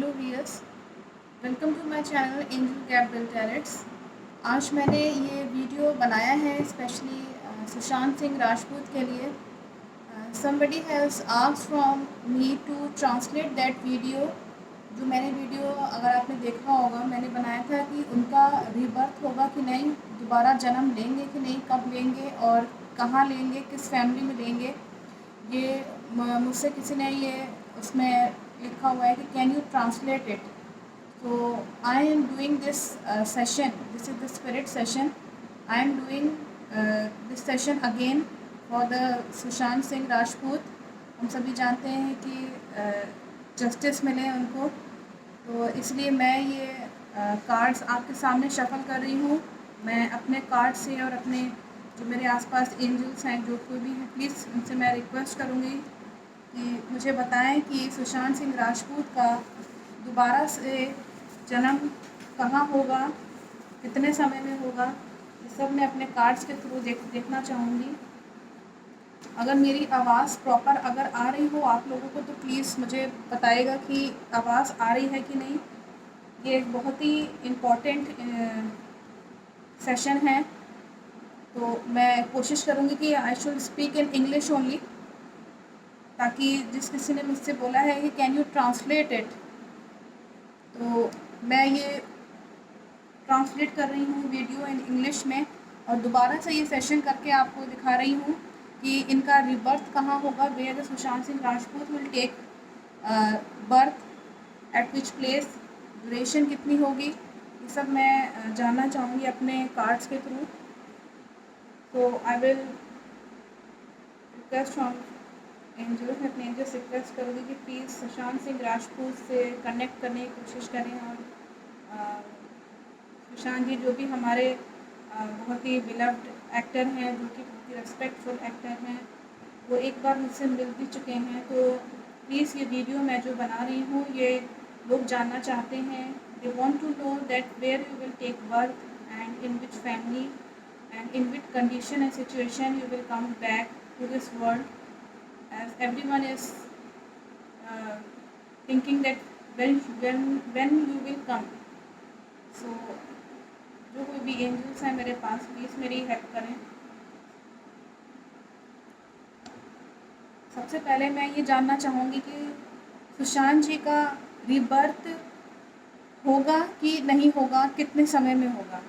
Hello viewers, welcome to my channel Angel Gabriel talents. आज मैंने ये वीडियो बनाया है स्पेशली सुशांत सिंह राजपूत के लिए। Somebody has asked from me to translate that video. जो मैंने वीडियो अगर आपने देखा होगा, मैंने बनाया था कि उनका रीबर्थ होगा कि नहीं, दोबारा जन्म लेंगे कि नहीं, कब लेंगे और कहाँ लेंगे, किस फैमिली में लेंगे। ये मुझसे किसी ने ये उसमें लिखा हुआ है कि can you translate it. So I am doing this session. This is the spirit session. I am doing this session again for the Sushant Singh Rajput. हम सभी जानते हैं कि जस्टिस मिले उनको, तो इसलिए मैं ये कार्ड्स आपके सामने शफल कर रही हूँ। मैं अपने कार्ड से और अपने जो मेरे आसपास एंजल्स हैं, जो कोई भी हैं, प्लीज़ उनसे मैं रिक्वेस्ट करूँगी कि मुझे बताएं कि सुशांत सिंह राजपूत का दोबारा से जन्म कहाँ होगा, कितने समय में होगा। ये सब मैं अपने कार्ड्स के थ्रू देखना चाहूँगी। अगर मेरी आवाज़ प्रॉपर अगर आ रही हो आप लोगों को, तो प्लीज़ मुझे बताइएगा कि आवाज़ आ रही है कि नहीं। ये एक बहुत ही इम्पोर्टेंट सेशन है, तो मैं कोशिश करूँगी कि I should speak in English only, ताकि जिस किसी ने मुझसे बोला है कि कैन यू ट्रांसलेट इट, तो मैं ये ट्रांसलेट कर रही हूँ वीडियो इन इंग्लिश में, और दोबारा से ये सेशन करके आपको दिखा रही हूँ कि इनका रिबर्थ कहाँ होगा, where the Sushant Singh Rajput will take birth, at which place, duration कितनी होगी, ये सब मैं जानना चाहूँगी अपने कार्ड्स के थ्रू। तो I will request from angel, मैं अपने एंजल से रिक्वेस्ट करूँगी कि प्लीज़ सुशांत सिंह राजपूत से कनेक्ट करने की कोशिश करें। और सुशांत जी जो भी हमारे बहुत ही बिलव्ड एक्टर हैं, जो कि बहुत ही रेस्पेक्टफुल एक्टर हैं, वो एक बार मुझसे मिल भी चुके हैं। तो प्लीज़ ये वीडियो मैं जो बना रही हूँ, ये लोग जानना चाहते हैं। They want to know that where you will take birth and in which family and in which condition and situation you will come back to this world, as everyone is thinking that when you will come. So जो कोई भी angels हैं मेरे पास, please मेरी help करें। सबसे पहले मैं ये जानना चाहूँगी कि सुशांत जी का रीबर्थ होगा कि नहीं होगा, कितने समय में होगा।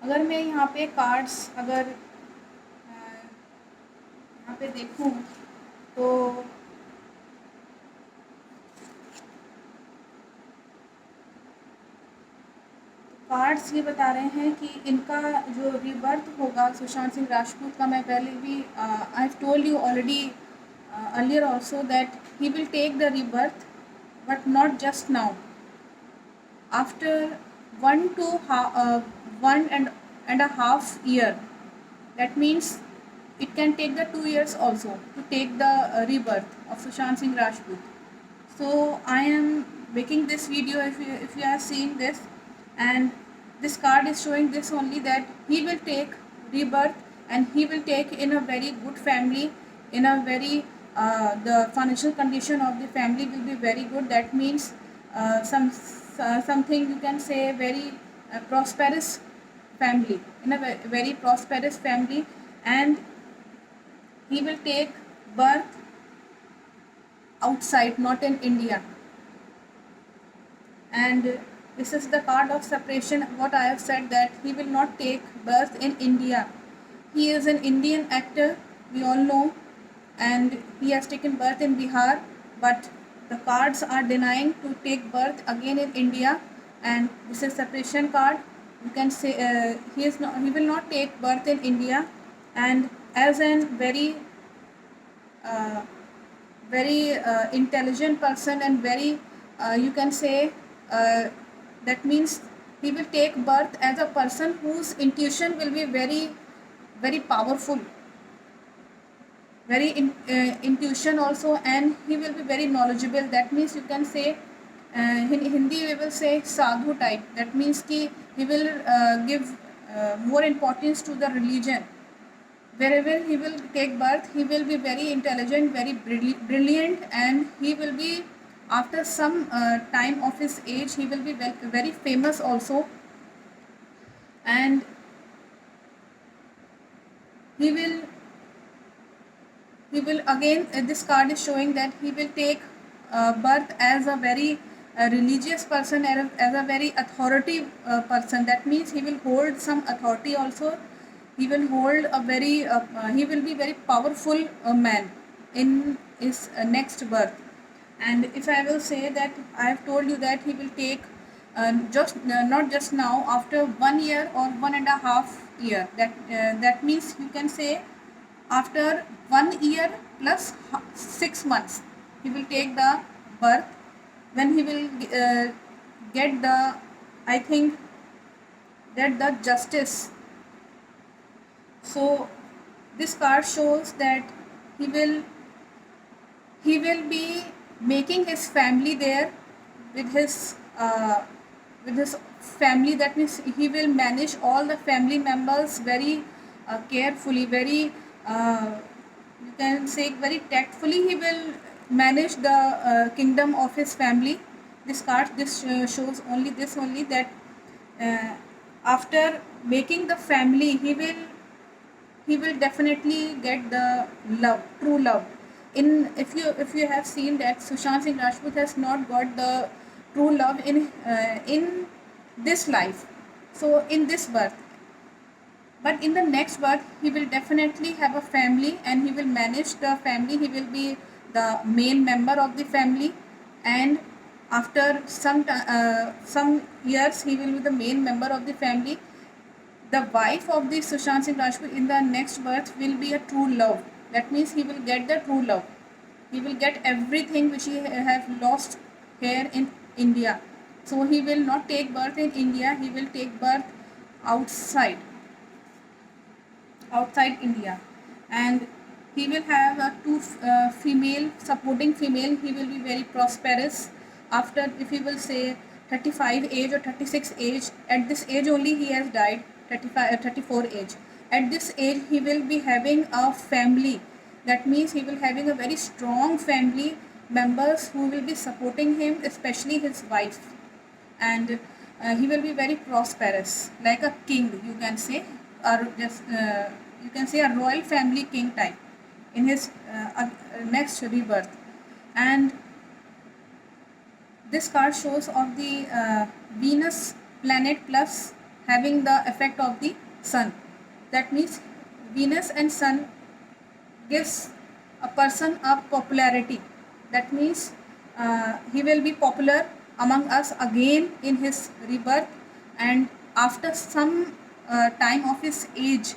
अगर मैं यहाँ पे कार्ड्स अगर यहाँ पे देखूँ, तो कार्ड्स ये बता रहे हैं कि इनका जो रीबर्थ होगा सुशांत सिंह राजपूत का, मैं पहले भी I have told you already earlier also that he will take the rebirth, but not just now, after 1.5 year. That means it can take the 2 years also to take the rebirth of Sushant Singh Rajput. So I am making this video, if you are seeing this, and this card is showing this only, that he will take rebirth and he will take in a very good family, in a very the financial condition of the family will be very good. That means something you can say very prosperous family, in a very prosperous family, and he will take birth outside, not in India. And this is the card of separation. What I have said, that he will not take birth in India. He is an Indian actor, we all know, and he has taken birth in Bihar, but the cards are denying to take birth again in India. And this is separation card. You can say he will not take birth in India, and as a very intelligent person, and very you can say that means he will take birth as a person whose intuition will be very very powerful. very intuition also, and he will be very knowledgeable. That means you can say in Hindi we will say sadhu type. That means ki he will give more importance to the religion. Wherever he will take birth, he will be very intelligent, very brilliant, and he will be, after some time of his age, he will be very famous also. And he will again, this card is showing that he will take birth as a very religious person, as a very authority person. That means he will hold some authority also. He will hold a very he will be very powerful man in his next birth. And if I will say that I have told you that he will take just not just now, after 1 year or 1.5 year, that means you can say after 1 year plus 6 months he will take the birth, when he will get the, I think, get the justice. So this card shows that he will be making his family there with his family. That means he will manage all the family members very carefully, very you can say very tactfully. He will manage the kingdom of his family. This card, this shows only this only, that after making the family, he will definitely get the love, true love. If you have seen that Sushant Singh Rajput has not got the true love in this life, so in this birth, but in the next birth he will definitely have a family, and he will manage the family. He will be the main member of the family, and after some years he will be the main member of the family. The wife of the Sushant Singh Rajput in the next birth will be a true love. That means he will get the true love. He will get everything which he have lost here in India. So he will not take birth in India. He will take birth outside India, and he will have a two female, supporting female. He will be very prosperous. After, if he will say 35 age or 36 age, at this age only he has died, 34 age. At this age he will be having a family. That means he will having a very strong family members who will be supporting him, especially his wife. And he will be very prosperous, like a king, you can say, or just you can say a royal family king type in his next rebirth. And this card shows of the Venus planet plus having the effect of the sun. That means Venus and sun gives a person a popularity. That means he will be popular among us again in his rebirth, and after some time of his age,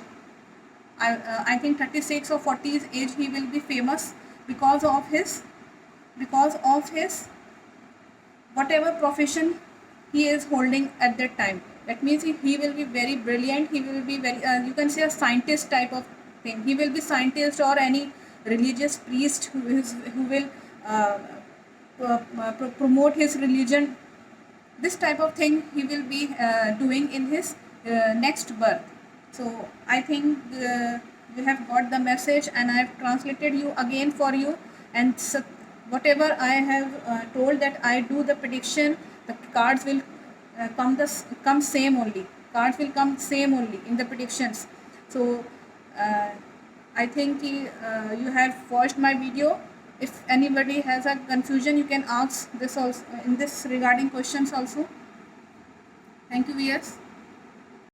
I think 36 or 40 age, he will be famous because of his whatever profession he is holding at that time. That means he will be very brilliant. He will be very you can say a scientist type of thing. He will be scientist or any religious priest who will promote his religion. This type of thing he will be doing in his next birth. So I think you have got the message, and I have translated you again for you. And whatever I have told, that I do the prediction, the cards will come same only. Cards will come same only in the predictions. So I think you have watched my video. If anybody has a confusion, you can ask this also in this regarding questions also. Thank you, viewers.